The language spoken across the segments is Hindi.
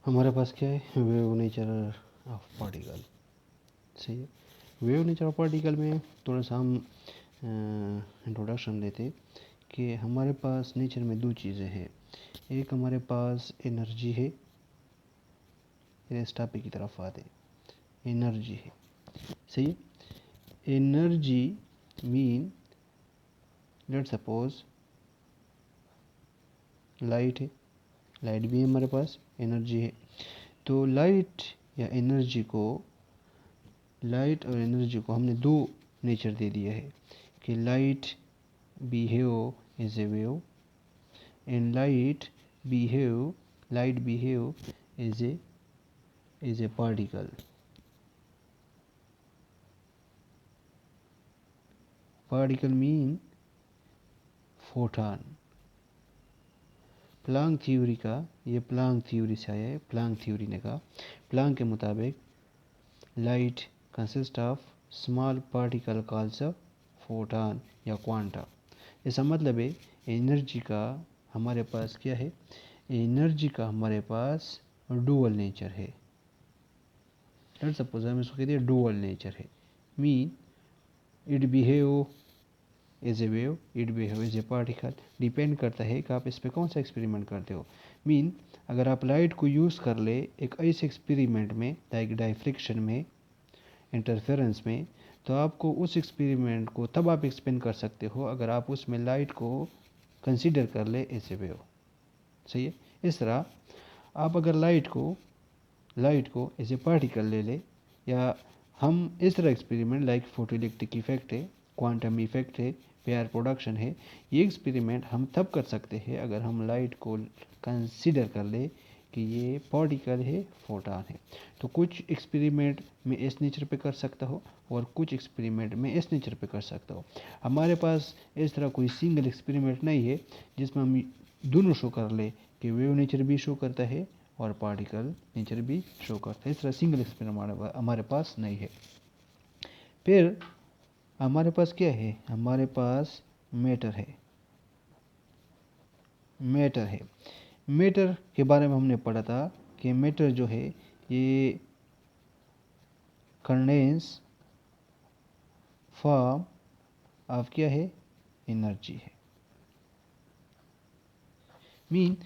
हमारे पास क्या है, वेव नेचर ऑफ पार्टिकल। सही है। वेव नेचर ऑफ पार्टिकल में थोड़ा सा हम इंट्रोडक्शन लेते कि हमारे पास नेचर में दो चीज़ें हैं। एक हमारे पास एनर्जी है, इस टॉपिक की तरफ आते, एनर्जी है। सही है। Energy mean let suppose light है, लाइट भी हमारे पास एनर्जी है। तो लाइट और एनर्जी को हमने दो नेचर दे दिया है कि light behave as a wave and light behave as a particle. Particle mean photon. Planck theory का, ये प्लांक थ्योरी से आया है। प्लांक थ्योरी ने कहा, प्लांक के मुताबिक light consist of small particle calls photon या क्वांटा। इसका मतलब है एनर्जी का हमारे पास क्या है, एनर्जी का हमारे पास डुअल नेचर है। लेट सपोज हम इसको कहते हैं डुअल नेचर है। Mean it behave as a wave, it behave as a particle. Depend करता है कि आप इस पर कौन सा एक्सपेरिमेंट करते हो। मीन अगर आप लाइट को यूज़ कर ले एक ऐसे एक्सपेरिमेंट में, लाइक डायफ्रैक्शन में, इंटरफेरेंस में, तो आपको उस एक्सपेरिमेंट को तब आप एक्सप्लेन कर सकते हो अगर आप उसमें लाइट को कंसीडर कर ले एज ए वेव। सही है। इस तरह आप अगर लाइट को एज ए पार्टिकल ले ले, या हम इस तरह experiment like photo electric effect है, क्वांटम इफेक्ट है, पेयर प्रोडक्शन है, ये एक्सपेरिमेंट हम तब कर सकते हैं अगर हम लाइट को कंसीडर कर ले कि ये पार्टिकल है, फोटॉन है। तो कुछ एक्सपेरिमेंट में इस नेचर पे कर सकता हो और कुछ एक्सपेरिमेंट में इस नेचर पे कर सकता हो। हमारे पास इस तरह कोई सिंगल एक्सपेरिमेंट नहीं है जिसमें हम दोनों शो कर ले कि वेव नेचर भी शो करता है और पार्टिकल नेचर भी शो करता है। इस तरह सिंगल एक्सपेरिमेंट हमारे पास नहीं है। फिर हमारे पास क्या है, हमारे पास मैटर है। मैटर के बारे में हमने पढ़ा था कि मैटर जो है ये कंडेंस फॉर्म ऑफ क्या है, एनर्जी है। मीन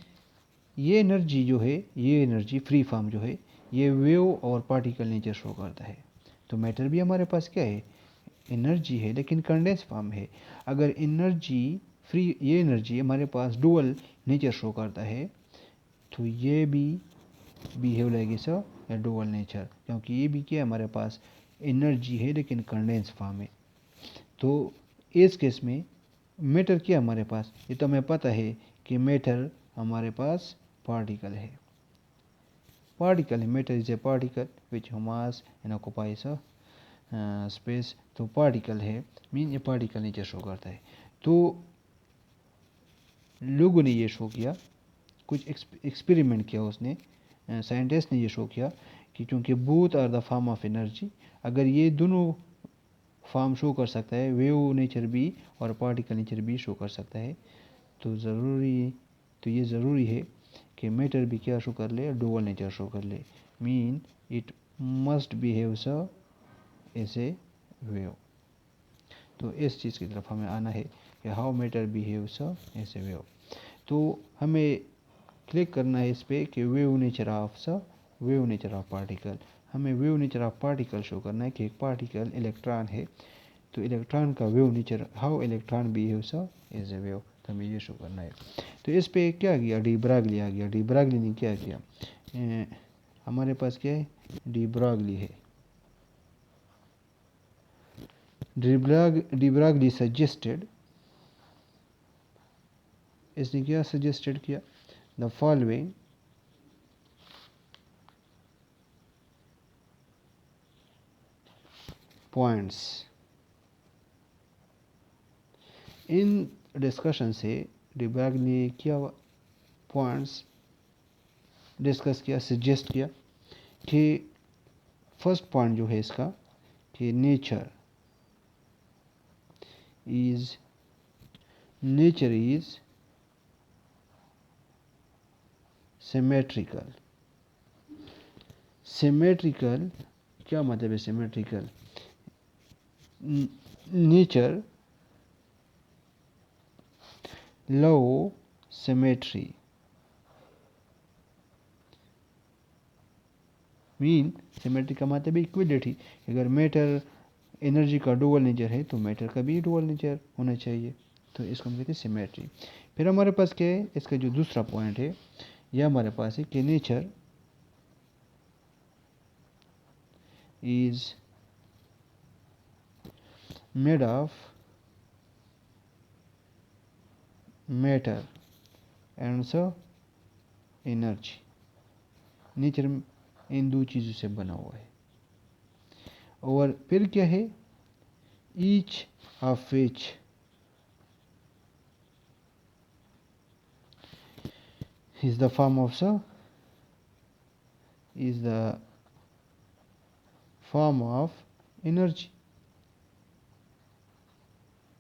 ये एनर्जी जो है, ये एनर्जी फ्री फॉर्म जो है, ये वेव और पार्टिकल नेचर शो करता है। तो मैटर भी हमारे पास क्या है, एनर्जी है, लेकिन कंडेंस फॉर्म है। अगर एनर्जी फ्री, ये एनर्जी हमारे पास डुअल नेचर शो करता है, तो ये भी बिहेव लाइक सो या डुअल नेचर, क्योंकि ये भी क्या हमारे पास एनर्जी है लेकिन कंडेंस फॉर्म है। तो इस केस में मैटर क्या हमारे पास, ये तो हमें पता है कि मैटर हमारे पास पार्टिकल है। Matter is a particle which mass and occupies space. तो पार्टिकल है, मीन ये पार्टिकल नेचर शो करता है। तो लोगों ने ये शो किया, कुछ एक्सपेरिमेंट किया उसने, साइंटिस्ट ने ये शो किया कि क्योंकि both are the form of energy, अगर ये दोनों फॉर्म शो कर सकता है, वेव नेचर भी और पार्टिकल नेचर भी शो कर सकता है, तो ये ज़रूरी है कि मैटर भी क्या शो कर ले, डुअल नेचर शो कर ले। Mean it must behave so as a wave. तो इस चीज़ की तरफ हमें आना है कि how matter behaves as a wave. तो हमें क्लिक करना है इस पे कि वेव नेचर ऑफ पार्टिकल। हमें wave nature of particle show करना है कि एक पार्टिकल इलेक्ट्रॉन है, तो इलेक्ट्रॉन का wave nature, how electron behaves as a wave, तो हमें ये शो करना है। तो इस पे क्या किया, डी ब्रागली आ गया। डी ब्रागली ने क्या किया, हमारे पास क्या है, डी ब्रागली है। डी ब्रागली सजेस्टेड, इसने क्या सजेस्टेड किया, the following points. In discussion से डिब्राग ने क्या पॉइंट्स डिस्कस किया, सजेस्ट किया कि फर्स्ट पॉइंट जो है इसका कि नेचर इज सिमेट्रिकल। सिमेट्रिकल क्या मतलब है symmetrical? Nature love symmetry mean symmetry का मतलब इक्विलिटी। अगर मैटर एनर्जी का डुअल नेचर है तो मैटर का भी डुअल नेचर होना चाहिए, तो इसको हम कहते हैं सिमेट्री। फिर हमारे पास क्या है, इसका जो दूसरा पॉइंट है यह हमारे पास है कि nature is made of matter and so energy। Nature in दो चीज़ों से बना हुआ है। और फिर क्या है, each of which is the form of energy.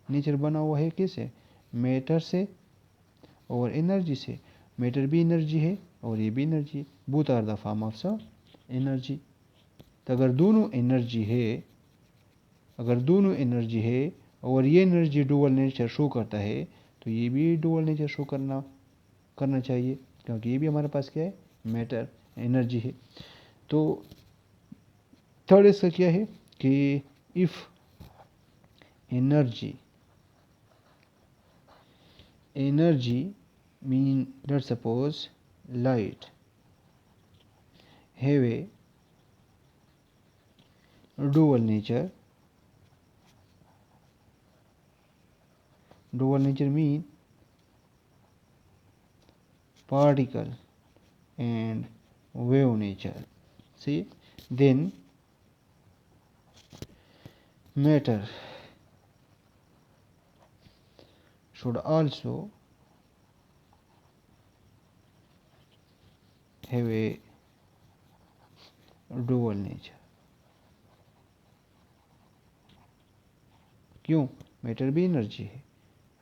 Nature बना हुआ है किससे? मैटर से और एनर्जी से। मैटर भी एनर्जी है और ये भी एनर्जी है, both are the form of energy. तो अगर दोनों एनर्जी है और ये एनर्जी डुअल नेचर शो करता है तो ये भी डुअल नेचर शो करना चाहिए, क्योंकि ये भी हमारे पास क्या है, मैटर एनर्जी है। तो थर्ड इसका क्या है कि if energy mean let's suppose light have A dual nature mean particle and wave nature, see, then matter should also have a dual nature। क्यों? मैटर भी एनर्जी है।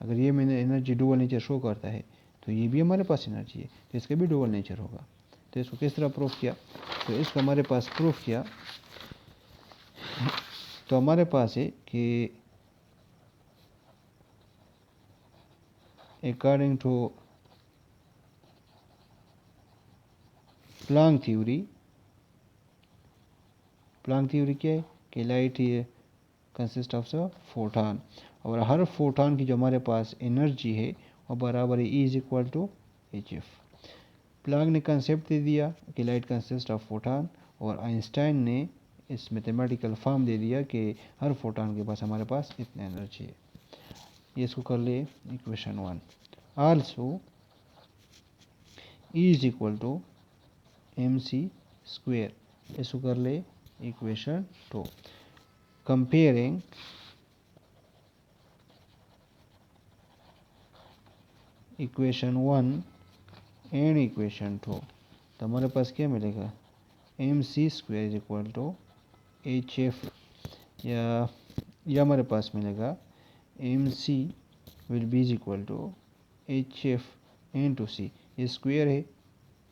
अगर ये मैंने एनर्जी डुअल नेचर शो करता है तो ये भी हमारे पास एनर्जी है, तो इसका भी डुअल नेचर होगा। तो इसको किस तरह प्रूफ किया? तो इसको हमारे पास प्रूफ किया तो हमारे पास है कि अकॉर्डिंग टू प्लैंक थ्योरी क्या है कि लाइट ये कंसिस्ट ऑफ फोटॉन, और हर फोटॉन की जो हमारे पास एनर्जी है वो बराबर है E is equal to HF। Planck ने कंसेप्ट दे दिया कि लाइट कंसिस्ट ऑफ फोटॉन, और आइंस्टाइन ने इस मैथमेटिकल फॉर्म दे दिया कि हर फोटॉन के पास हमारे पास इतनी एनर्जी है। ये इसको कर ले equation 1। Also E is equal to MC square, इसको कर ले equation 2। Comparing equation 1 and equation 2, तो हमारे पास क्या मिलेगा, MC square is equal to HF, या हमारे पास मिलेगा MC will be is equal to HF into C। ये स्क्वेयर है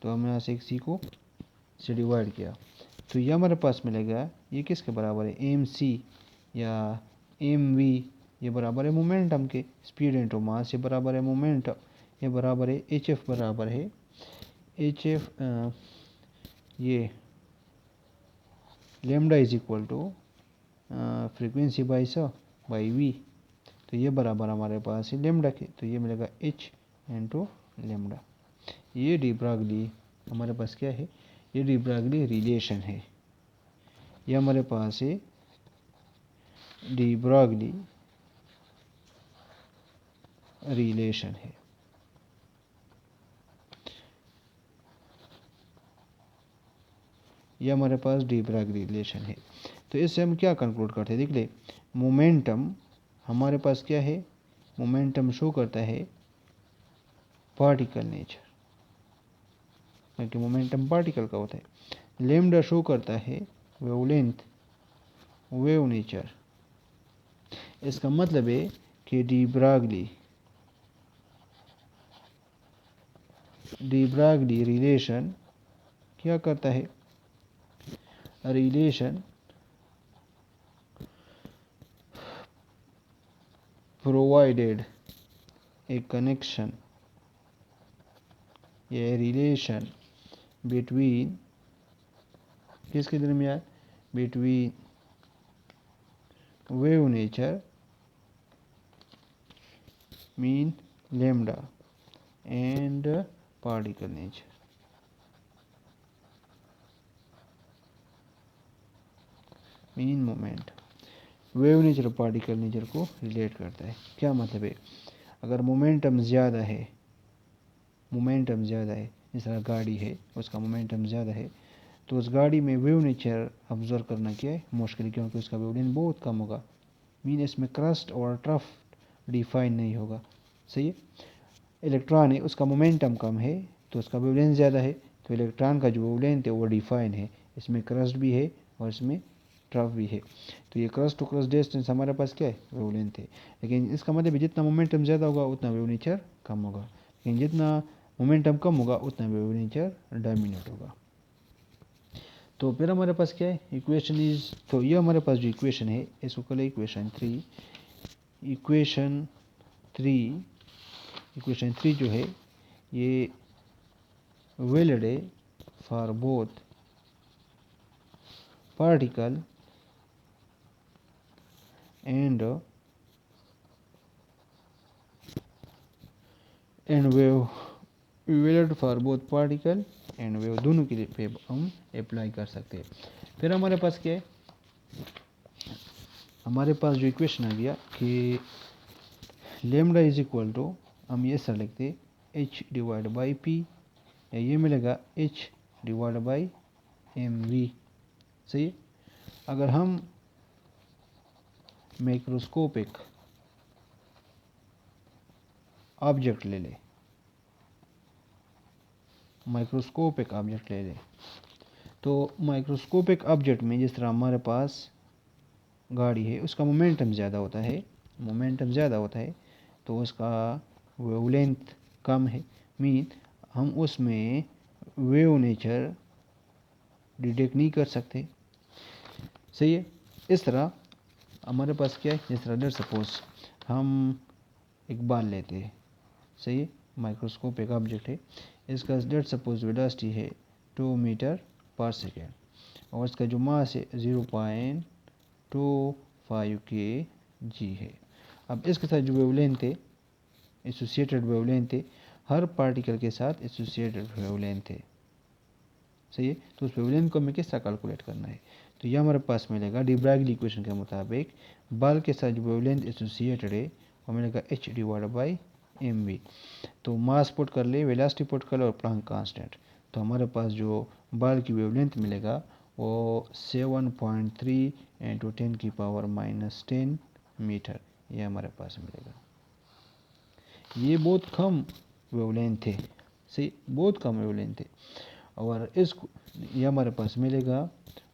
तो हमने यहाँ से एक C को से डिवाइड किया, तो ये हमारे पास मिलेगा, ये किसके बराबर है, MC या MV, ये बराबर है मोमेंटम के, स्पीड इंटू मास, ये बराबर है मोमेंटम, ये बराबर है HF बराबर है HF ये lambda is equal to frequency by V, तो ये बराबर हमारे पास है लेमडा के, तो ये मिलेगा H इंटू लेमडा। ये डी ब्रागली हमारे पास क्या है, ये डी ब्रागली रिलेशन है, ये हमारे पास है डी ब्रागली रिलेशन है। ये हमारे पास डी ब्रागली रिलेशन है। तो इससे हम क्या कंक्लूड करते हैं, देख ले, मोमेंटम हमारे पास क्या है, मोमेंटम शो करता है पार्टिकल नेचर, क्योंकि मोमेंटम पार्टिकल का होता है। लेमडा शो करता है वेवलेंथ, वेव नेचर। इसका मतलब है कि डी ब्रागली रिलेशन क्या करता है, a relation provided a connection, a relation between किसके दरमियान, between wave nature mean lambda and particle nature. Mean moment wave nature और पार्टिकल नेचर को रिलेट करता है। क्या मतलब है, अगर मोमेंटम ज़्यादा है, जिस तरह गाड़ी है उसका मोमेंटम ज़्यादा है, तो उस गाड़ी में वेव नेचर ऑब्जर्व करना क्या है मुश्किल, क्योंकि उसका वेवलेंथ बहुत कम होगा। मीन इसमें क्रस्ट और ट्रफ डिफाइन नहीं होगा। सही है। इलेक्ट्रॉन है, उसका मोमेंटम कम है तो उसका वेवलेंथ ज़्यादा है, तो इलेक्ट्रॉन का जो वेवलेंथ है वो डिफाइन है, इसमें क्रस्ट भी है और इसमें ट्रफ भी है। तो ये क्रस्ट टू क्रस्ट डिस्टेंस हमारे पास क्या है, वेवलेंथ है। लेकिन इसका मतलब जितना मोमेंटम ज़्यादा होगा उतना वेव नेचर कम होगा, लेकिन जितना मोमेंटम कम होगा उतना वेव नेचर डोमिनेट होगा। तो फिर हमारे पास क्या है, इक्वेशन इज, तो ये हमारे पास जो इक्वेशन है इसको कल इक्वेशन थ्री जो है ये वैलिड है for both particle and wave, valid for both particle and wave, दोनों के लिए पे हम अप्लाई कर सकते हैं। फिर हमारे पास क्या है, हमारे पास जो इक्वेशन आ गया कि लेमडा इज इक्वल टू, हम ये सर लिखते एच डिवाइड बाई पी, या ये मिलेगा H divide by M V. सही है। अगर हम माइक्रोस्कोपिक ऑब्जेक्ट ले लें, तो माइक्रोस्कोपिक ऑब्जेक्ट में जिस तरह हमारे पास गाड़ी है उसका मोमेंटम ज़्यादा होता है, तो उसका वेवलेंथ कम है। मीन हम उसमें वेव नेचर डिटेक्ट नहीं कर सकते। सही है। इस तरह हमारे पास क्या है, जिस तरह लेट सपोज हम एक बाल लेते हैं। सही है। माइक्रोस्कोप एक ऑब्जेक्ट है, इसका लेट सपोज वेलोसिटी है 2 मीटर पर सेकेंड और इसका जो मास है 0.25 kg है। अब इसके साथ जो वेवलेंथ है, एसोसिएटेड वेवलेंथ है, हर पार्टिकल के साथ एसोसिएटेड वेवलेंथ है। सही है। तो उस वेवलेंथ को हमें किस तरह कैलकुलेट करना है, तो ये हमारे पास मिलेगा डी ब्रागली इक्वेशन के मुताबिक बल के साथ जो वेवलेंथ एसोसिएटेड है वो मिलेगा H divide by M V. तो मास पुट कर ले, वेलोसिटी पुट कर ले और प्लांक कांस्टेंट, तो हमारे पास जो बल की वेवलेंथ मिलेगा वो 7.3 इंटू 10⁻⁻10 मीटर, ये हमारे पास मिलेगा। ये बहुत कम वेवलेंथ है। सही, बहुत कम वेवलेंथ है। और इस ये हमारे पास मिलेगा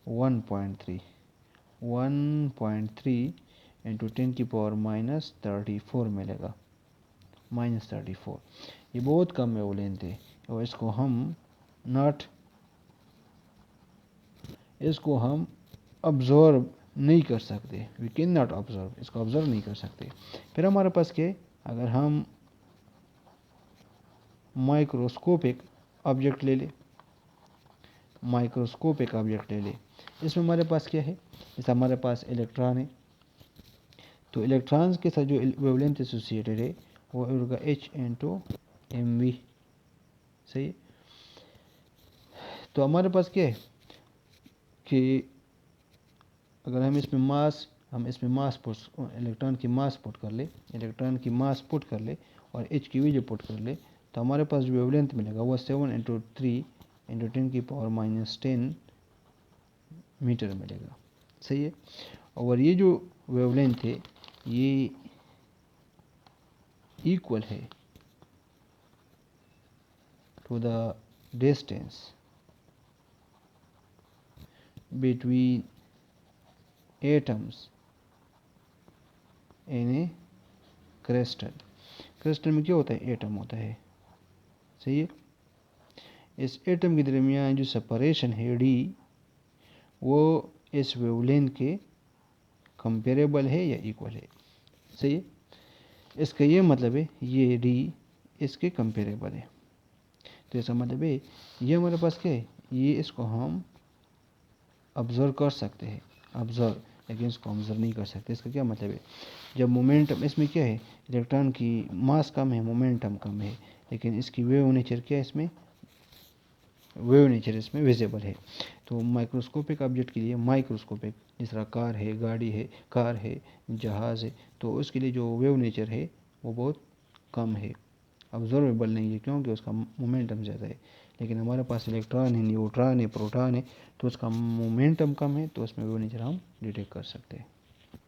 1.3 इंटू 10⁻34 मिलेगा, -34। ये बहुत कम वेवलेंथ है और इसको हम ऑब्जर्व नहीं कर सकते, वी कैन नॉट ऑब्जर्व, इसको ऑब्जर्व नहीं कर सकते। फिर हमारे पास क्या है, अगर हम माइक्रोस्कोपिक ऑब्जेक्ट ले ले, इसमें हमारे पास क्या है, जैसे हमारे पास इलेक्ट्रॉन है, तो इलेक्ट्रॉन्स के साथ जो वेवलेंथ एसोसिएटेड है वो होगा एच इंटू एम वी। सही। तो हमारे पास क्या है कि अगर हम इसमें मास पुट, इलेक्ट्रॉन की मास पुट कर ले और एच की वैल्यू पुट कर ले, तो हमारे पास जो वेवलेंथ मिलेगा वो 7 × 10⁻10 मीटर मिलेगा। सही है। और ये जो वेवलेंथ है ये इक्वल है to the distance between atoms in a crystal में क्या होता है, एटम होता है। सही है। इस एटम के दरमियान जो सेपरेशन है डी, वो इस वेवलेंथ के कंपेरेबल है या इक्वल है। सही है, इसका ये मतलब है ये डी इसके कंपेरेबल है। तो इसका मतलब है ये हमारे पास क्या है, ये इसको हम ऑब्जर्व कर सकते हैं, ऑब्जर्व, लेकिन इसको ऑब्जर्व नहीं कर सकते। इसका क्या मतलब है, जब मोमेंटम इसमें क्या है, इलेक्ट्रॉन की मास कम है, मोमेंटम कम है, लेकिन इसकी वेव नेचर क्या है, इसमें वेव नेचर इसमें विजिबल है। तो माइक्रोस्कोपिक ऑब्जेक्ट के लिए माइक्रोस्कोपिक, जिस तरह कार है, गाड़ी है, कार है, जहाज़ है, तो उसके लिए जो वेव नेचर है वो बहुत कम है, ऑब्जर्वेबल नहीं है, क्योंकि उसका मोमेंटम ज़्यादा है। लेकिन हमारे पास इलेक्ट्रॉन है, न्यूट्रॉन है, प्रोटॉन है, तो उसका मोमेंटम कम है, तो उसमें वेव नेचर हम डिटेक्ट कर सकते हैं।